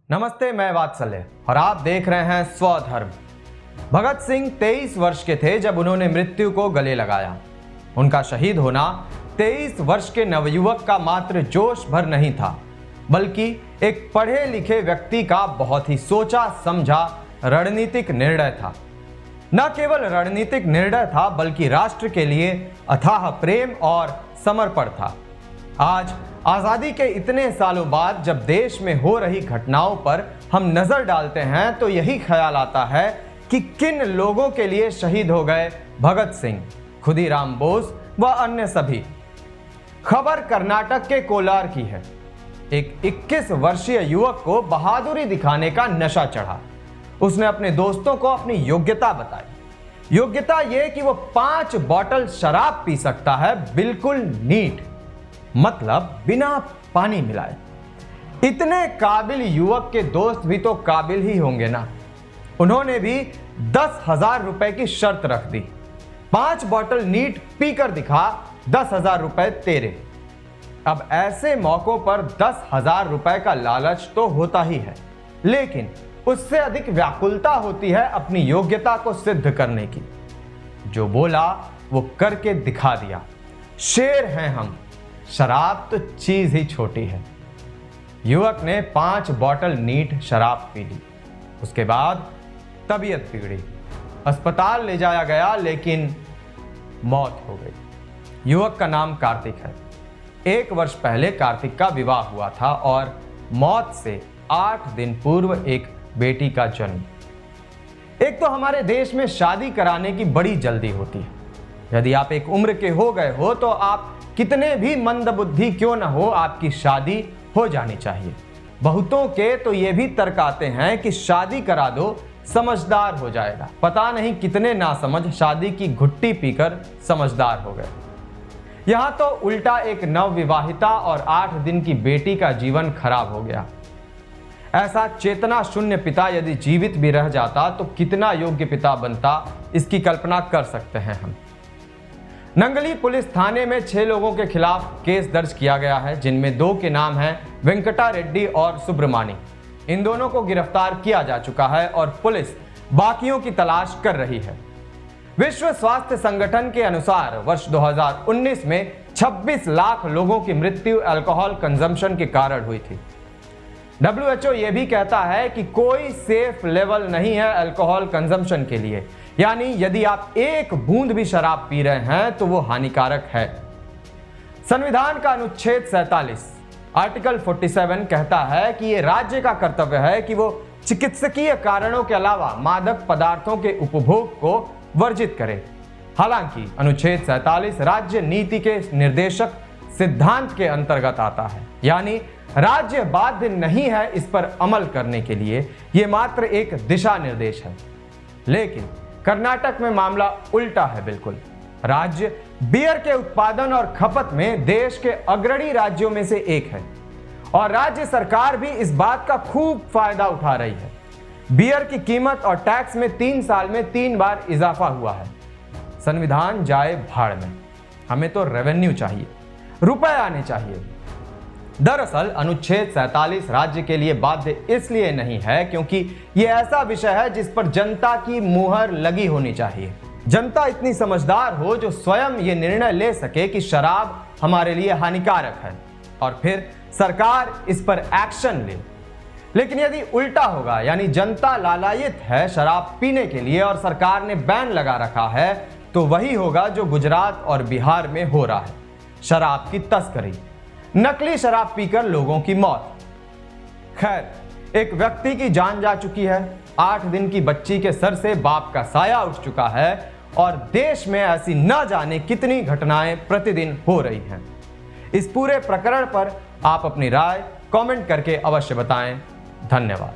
नमस्ते, मैं वात्सल्य और आप देख रहे हैं स्वधर्म। भगत सिंह 23 वर्ष के थे जब उन्होंने मृत्यु को गले लगाया। उनका शहीद होना 23 वर्ष के नवयुवक का मात्र जोश भर नहीं था, बल्कि एक पढ़े लिखे व्यक्ति का बहुत ही सोचा समझा रणनीतिक निर्णय था। न केवल रणनीतिक निर्णय था, बल्कि राष्ट्र के लिए अथाह प्रेम और समर्पण था। आज आजादी के इतने सालों बाद जब देश में हो रही घटनाओं पर हम नजर डालते हैं तो यही ख्याल आता है कि किन लोगों के लिए शहीद हो गए भगत सिंह, खुदीराम बोस व अन्य सभी। खबर कर्नाटक के कोलार की है। एक 21 वर्षीय युवक को बहादुरी दिखाने का नशा चढ़ा। उसने अपने दोस्तों को अपनी योग्यता बताई। योग्यता यह कि वो 5 बॉटल शराब पी सकता है, बिल्कुल नीट, मतलब बिना पानी मिलाए। इतने काबिल युवक के दोस्त भी तो काबिल ही होंगे ना। उन्होंने भी 10,000 रुपए की शर्त रख दी। 5 बॉटल नीट पीकर दिखा, 10,000 रुपए तेरे। अब ऐसे मौकों पर 10,000 रुपए का लालच तो होता ही है, लेकिन उससे अधिक व्याकुलता होती है अपनी योग्यता को सिद्ध करने की। जो बोला वो करके दिखा दिया। शेर हैं हम, शराब तो चीज ही छोटी है। युवक ने 5 बॉटल नीट शराब पी ली। उसके बाद तबीयत बिगड़ी, अस्पताल ले जाया गया, लेकिन मौत हो गई। युवक का नाम कार्तिक है। 1 वर्ष पहले कार्तिक का विवाह हुआ था और मौत से 8 दिन पूर्व एक बेटी का जन्म। एक तो हमारे देश में शादी कराने की बड़ी जल्दी होती है। यदि आप एक उम्र के हो गए हो तो आप कितने भी मंदबुद्धि क्यों न हो, आपकी शादी हो जानी चाहिए। बहुतों के तो ये भी तर्क आते हैं कि शादी करा दो, समझदार हो जाएगा। पता नहीं कितने नासमझ शादी की घुट्टी पीकर समझदार हो गए। यहां तो उल्टा एक नवविवाहिता और 8 दिन की बेटी का जीवन खराब हो गया। ऐसा चेतना शून्य पिता यदि जीवित भी रह जाता तो कितना योग्य पिता बनता, इसकी कल्पना कर सकते हैं हम। नंगली पुलिस थाने में 6 लोगों के खिलाफ केस दर्ज किया गया है, जिनमें 2 के नाम हैं वेंकटा रेड्डी और सुब्रमानी। इन दोनों को गिरफ्तार किया जा चुका है और पुलिस बाकियों की तलाश कर रही है। विश्व स्वास्थ्य संगठन के अनुसार वर्ष 2019 में 26 लाख लोगों की मृत्यु अल्कोहल कंजम्पशन के कारण हुई थी। WHO यह भी कहता है कि कोई सेफ लेवल नहीं है अल्कोहल कंजम्पशन के लिए, यानी यदि आप 1 बूंद भी शराब पी रहे हैं तो वो हानिकारक है। संविधान का अनुच्छेद 47 आर्टिकल 47 कहता है कि ये राज्य का कर्तव्य है कि वो चिकित्सकीय कारणों के अलावा मादक पदार्थों के उपभोग को वर्जित करे। हालांकि अनुच्छेद 47 राज्य नीति के निर्देशक सिद्धांत के अंतर्गत आता है, यानी राज्य बाध्य नहीं है इस पर अमल करने के लिए, यह मात्र एक दिशा निर्देश है। लेकिन कर्नाटक में मामला उल्टा है बिल्कुल। राज्य बियर के उत्पादन और खपत में देश के अग्रणी राज्यों में से एक है और राज्य सरकार भी इस बात का खूब फायदा उठा रही है। बियर की कीमत और टैक्स में 3 साल में 3 बार इजाफा हुआ है। संविधान जाए भाड़ में, हमें तो रेवेन्यू चाहिए, रुपए आने चाहिए। दरअसल अनुच्छेद 47 राज्य के लिए बाध्य इसलिए नहीं है क्योंकि यह ऐसा विषय है जिस पर जनता की मुहर लगी होनी चाहिए। जनता इतनी समझदार हो जो स्वयं यह निर्णय ले सके कि शराब हमारे लिए हानिकारक है और फिर सरकार इस पर एक्शन ले। लेकिन यदि उल्टा होगा, यानी जनता लालायित है शराब पीने के लिए और सरकार ने बैन लगा रखा है, तो वही होगा जो गुजरात और बिहार में हो रहा है, शराब की तस्करी, नकली शराब पीकर लोगों की मौत। खैर, एक व्यक्ति की जान जा चुकी है, 8 दिन की बच्ची के सर से बाप का साया उठ चुका है और देश में ऐसी न जाने कितनी घटनाएं प्रतिदिन हो रही हैं। इस पूरे प्रकरण पर आप अपनी राय कमेंट करके अवश्य बताएं। धन्यवाद।